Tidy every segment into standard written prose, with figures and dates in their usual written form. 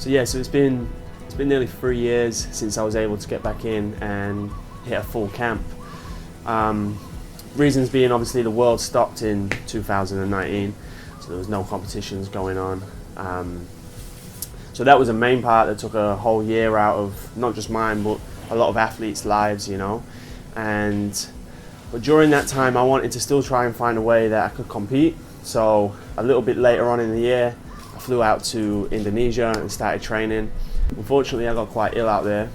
So it's been nearly 3 years since I was able to get back in and hit a full camp. Reasons being, obviously, the world stopped in 2019, so there was no competitions going on. So that was a main part that took a whole year out of not just mine, but a lot of athletes' lives, you know. But during that time, I wanted to still try and find a way that I could compete. So a little bit later on in the year, I flew out to Indonesia and started training. Unfortunately, I got quite ill out there.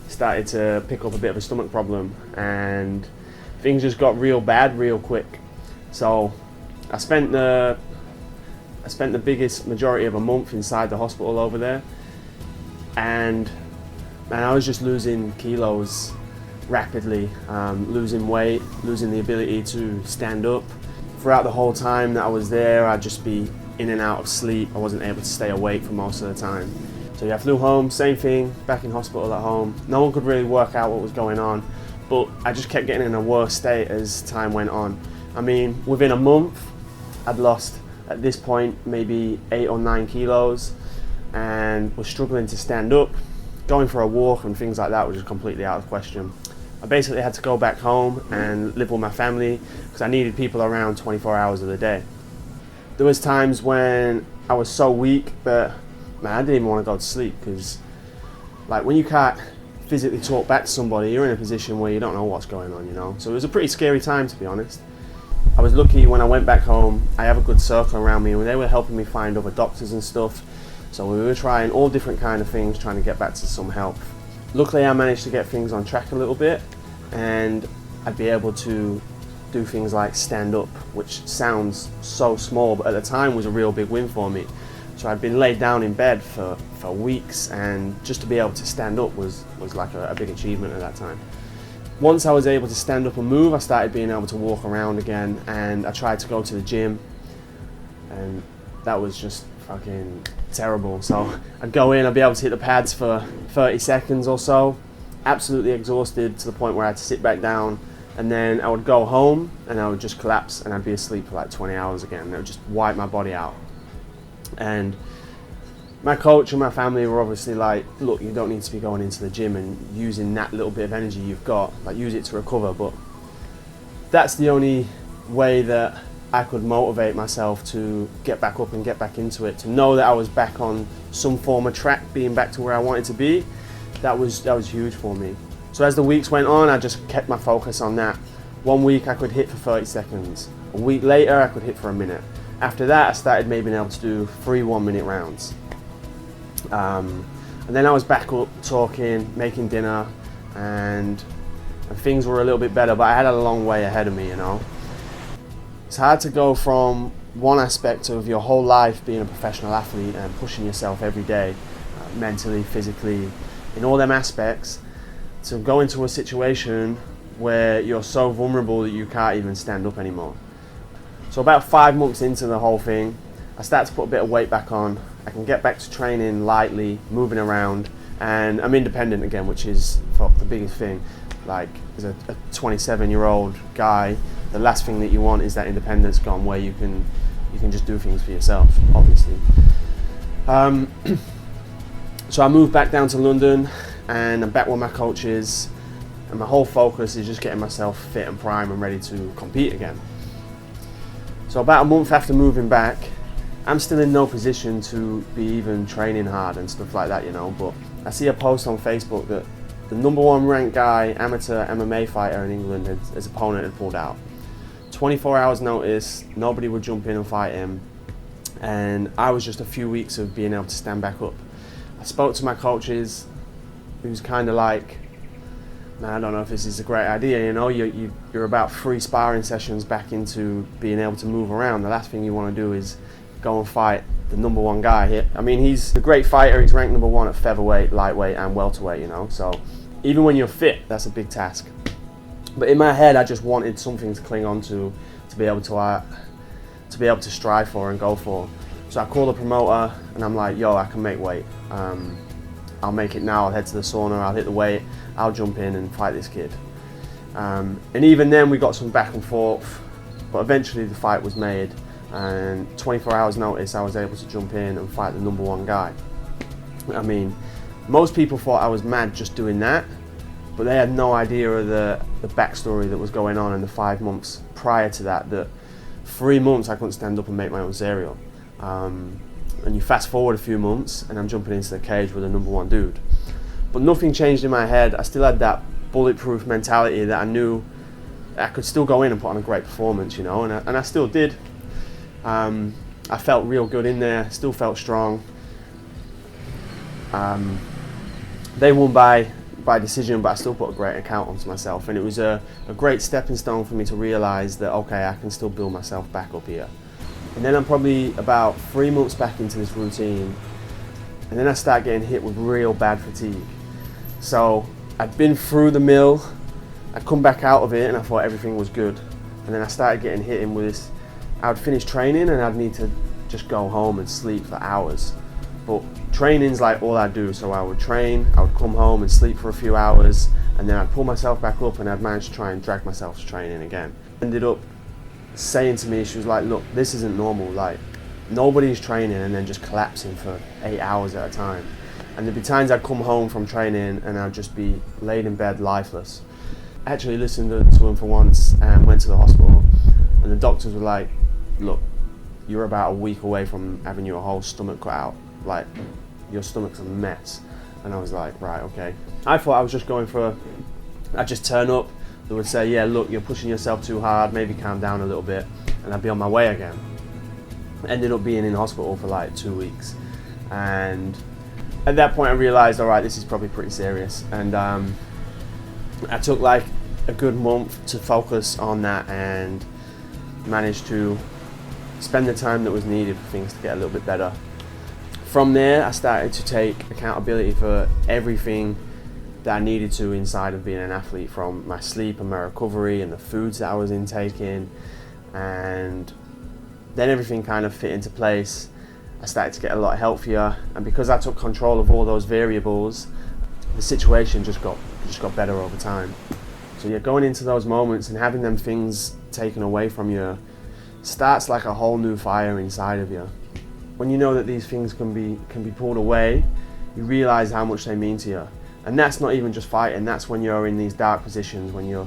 Started to pick up a bit of a stomach problem, and things just got real bad real quick. So I spent the biggest majority of a month inside the hospital over there, and I was just losing kilos rapidly, losing weight, losing the ability to stand up. Throughout the whole time that I was there, I'd just be in and out of sleep. I wasn't able to stay awake for most of the time. So yeah, I flew home, same thing, back in hospital at home. No one could really work out what was going on, but I just kept getting in a worse state as time went on. I mean, within a month, I'd lost, at this point, maybe 8 or 9 kilos, and was struggling to stand up. Going for a walk and things like that was just completely out of the question. I basically had to go back home and live with my family because I needed people around 24 hours of the day. There was times when I was so weak, but man, I didn't even want to go to sleep, because like when you can't physically talk back to somebody, you're in a position where you don't know what's going on, you know. So it was a pretty scary time, to be honest. I was lucky when I went back home. I have a good circle around me, and they were helping me find other doctors and stuff. So we were trying all different kind of things, trying to get back to some health. Luckily, I managed to get things on track a little bit, and I'd be able to do things like stand up, which sounds so small, but at the time was a real big win for me. So I'd been laid down in bed for weeks, and just to be able to stand up was like a big achievement at that time. Once I was able to stand up and move, I started being able to walk around again, and I tried to go to the gym, and that was just fucking terrible. So I'd go in, I'd be able to hit the pads for 30 seconds or so, absolutely exhausted to the point where I had to sit back down, and then I would go home and I would just collapse and I'd be asleep for like 20 hours again. It would just wipe my body out. And my coach and my family were obviously like, look, you don't need to be going into the gym and using that little bit of energy you've got, like use it to recover. But that's the only way that I could motivate myself to get back up and get back into it, to know that I was back on some form of track, being back to where I wanted to be. That was huge for me. So as the weeks went on, I just kept my focus on that. 1 week I could hit for 30 seconds. A week later I could hit for a minute. After that I started maybe being able to do 3 1-minute rounds. And then I was back up talking, making dinner, and things were a little bit better, but I had a long way ahead of me, you know. It's hard to go from one aspect of your whole life being a professional athlete and pushing yourself every day, mentally, physically, in all them aspects, to go into a situation where you're so vulnerable that you can't even stand up anymore. So about 5 months into the whole thing, I started to put a bit of weight back on. I can get back to training lightly, moving around, and I'm independent again, which is the biggest thing. Like, as a 27-year-old guy, the last thing that you want is that independence gone, where you can just do things for yourself, obviously. So I moved back down to London, and I'm back with my coaches, and my whole focus is just getting myself fit and prime and ready to compete again. So about a month after moving back, I'm still in no position to be even training hard and stuff like that, you know, but I see a post on Facebook that the #1 ranked guy, amateur MMA fighter in England, his opponent had pulled out. 24 hours notice, nobody would jump in and fight him, and I was just a few weeks of being able to stand back up. I spoke to my coaches, who's kind of like, man, I don't know if this is a great idea, you know, you're about 3 sparring sessions back into being able to move around. The last thing you want to do is go and fight the #1 guy here. I mean, he's a great fighter, he's ranked #1 at featherweight, lightweight and welterweight, you know, so even when you're fit, that's a big task. But in my head, I just wanted something to cling on to be able to strive for and go for. So I called the promoter and I'm like, yo, I can make weight. I'll make it now, I'll head to the sauna, I'll hit the weight, I'll jump in and fight this kid. And even then we got some back and forth, but eventually the fight was made, and 24 hours notice I was able to jump in and fight the #1 guy. I mean, most people thought I was mad just doing that, but they had no idea of the backstory that was going on in the 5 months prior to that. That 3 months I couldn't stand up and make my own cereal. And you fast forward a few months and I'm jumping into the cage with the #1 dude. But nothing changed in my head. I still had that bulletproof mentality that I knew I could still go in and put on a great performance, you know, and I still did. I felt real good in there, still felt strong. They won by decision, but I still put a great account onto myself, and it was a great stepping stone for me to realise that, okay, I can still build myself back up here. And then I'm probably about 3 months back into this routine, and then I start getting hit with real bad fatigue. So I'd been through the mill, I'd come back out of it and I thought everything was good. And then I started getting hit in with this. I would finish training and I'd need to just go home and sleep for hours. But training's like all I do, so I would train, I would come home and sleep for a few hours, and then I'd pull myself back up and I'd manage to try and drag myself to training again. Ended up saying to me, she was like, look, this isn't normal, like nobody's training and then just collapsing for 8 hours at a time. And there'd be times I'd come home from training and I'd just be laid in bed lifeless. I actually listened to him for once and went to the hospital, and the doctors were like, look, you're about a week away from having your whole stomach cut out. Like, your stomach's a mess. And I was like, right, okay. I thought I was just going for, I'd just turn up, they would say, yeah, look, you're pushing yourself too hard, maybe calm down a little bit, and I'd be on my way again. Ended up being in hospital for like 2 weeks. And at that point I realised, all right, this is probably pretty serious. And I took like a good month to focus on that and managed to spend the time that was needed for things to get a little bit better. From there, I started to take accountability for everything that I needed to inside of being an athlete, from my sleep and my recovery and the foods that I was intaking, and then everything kind of fit into place. I started to get a lot healthier, and because I took control of all those variables, the situation just got better over time. So yeah, going into those moments and having them things taken away from you starts like a whole new fire inside of you. When you know that these things can be pulled away, you realise how much they mean to you. And that's not even just fighting, that's when you're in these dark positions, when you're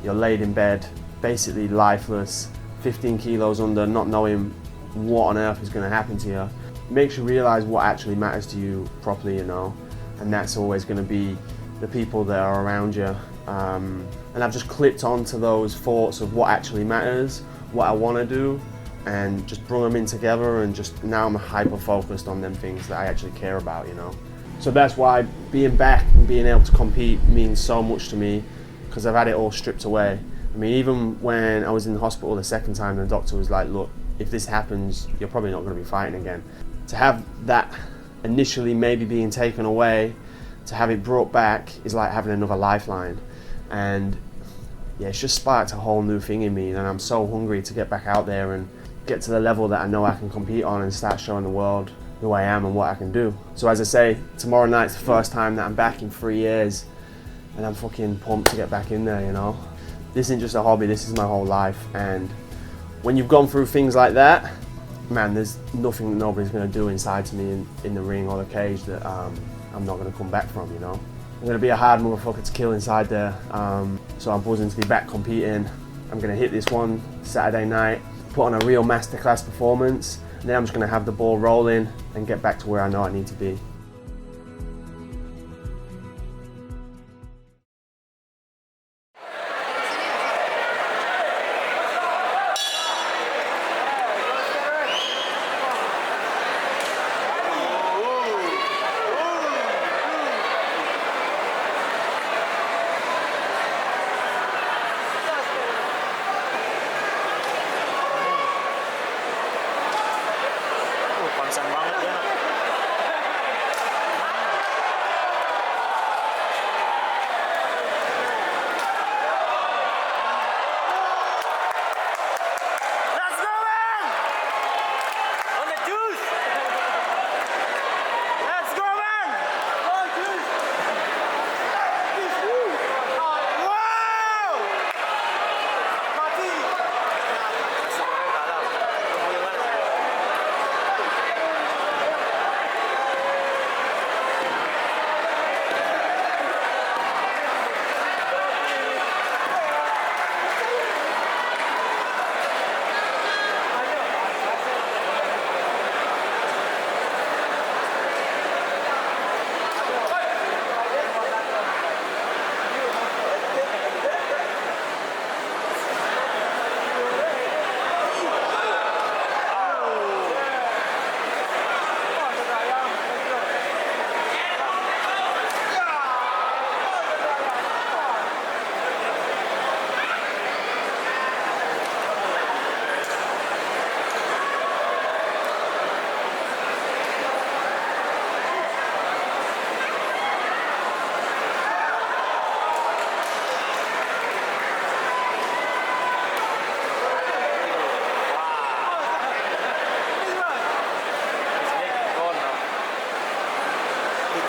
laid in bed, basically lifeless, 15 kilos under, not knowing what on earth is going to happen to you. It makes you realise what actually matters to you properly, you know, and that's always going to be the people that are around you. And I've just clipped onto those thoughts of what actually matters, what I want to do, and just bring them in together, and just now I'm hyper focused on them things that I actually care about, you know. So that's why being back and being able to compete means so much to me, because I've had it all stripped away. I mean, even when I was in the hospital the second time, the doctor was like, look, if this happens, you're probably not going to be fighting again. To have that initially maybe being taken away, to have it brought back, is like having another lifeline. And yeah, it's just sparked a whole new thing in me, and I'm so hungry to get back out there and get to the level that I know I can compete on and start showing the world who I am and what I can do. So as I say, tomorrow night's the first time that I'm back in 3 years, and I'm fucking pumped to get back in there, you know. This isn't just a hobby, this is my whole life, and when you've gone through things like that, man, there's nothing that nobody's going to do inside to me in the ring or the cage that I'm not going to come back from, you know. I'm going to be a hard motherfucker to kill inside there, so I'm buzzing to be back competing. I'm going to hit this one Saturday night, put on a real masterclass performance, and then I'm just going to have the ball rolling and get back to where I know I need to be. Konsen banget ya.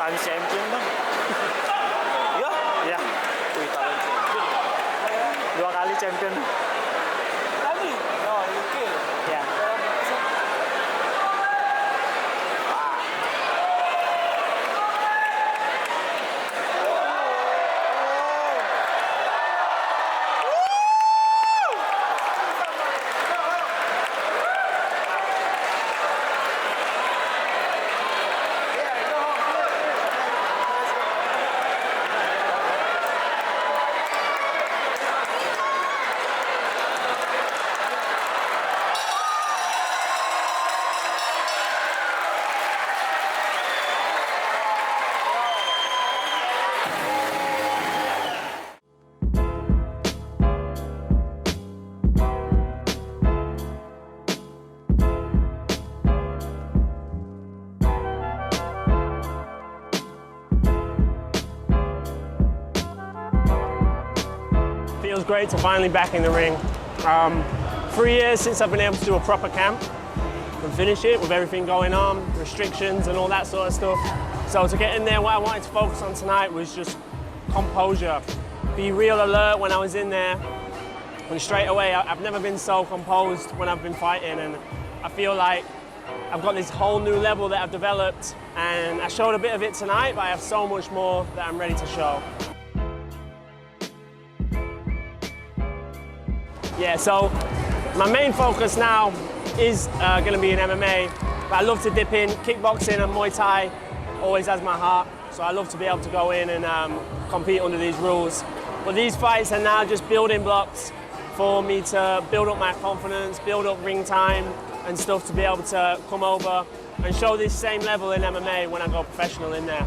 Time champion bang. Ya? Ya. Wih, time champion. 2 kali champion. Kali? Oh, UK. Ya. Feels great to finally back in the ring. 3 years since I've been able to do a proper camp and finish it with everything going on, restrictions and all that sort of stuff. So to get in there, what I wanted to focus on tonight was just composure. Be real alert when I was in there. And straight away, I've never been so composed when I've been fighting, and I feel like I've got this whole new level that I've developed, and I showed a bit of it tonight, but I have so much more that I'm ready to show. Yeah, so my main focus now is going to be in MMA, but I love to dip in. Kickboxing and Muay Thai always has my heart, so I love to be able to go in and compete under these rules. But these fights are now just building blocks for me to build up my confidence, build up ring time and stuff to be able to come over and show this same level in MMA when I go professional in there.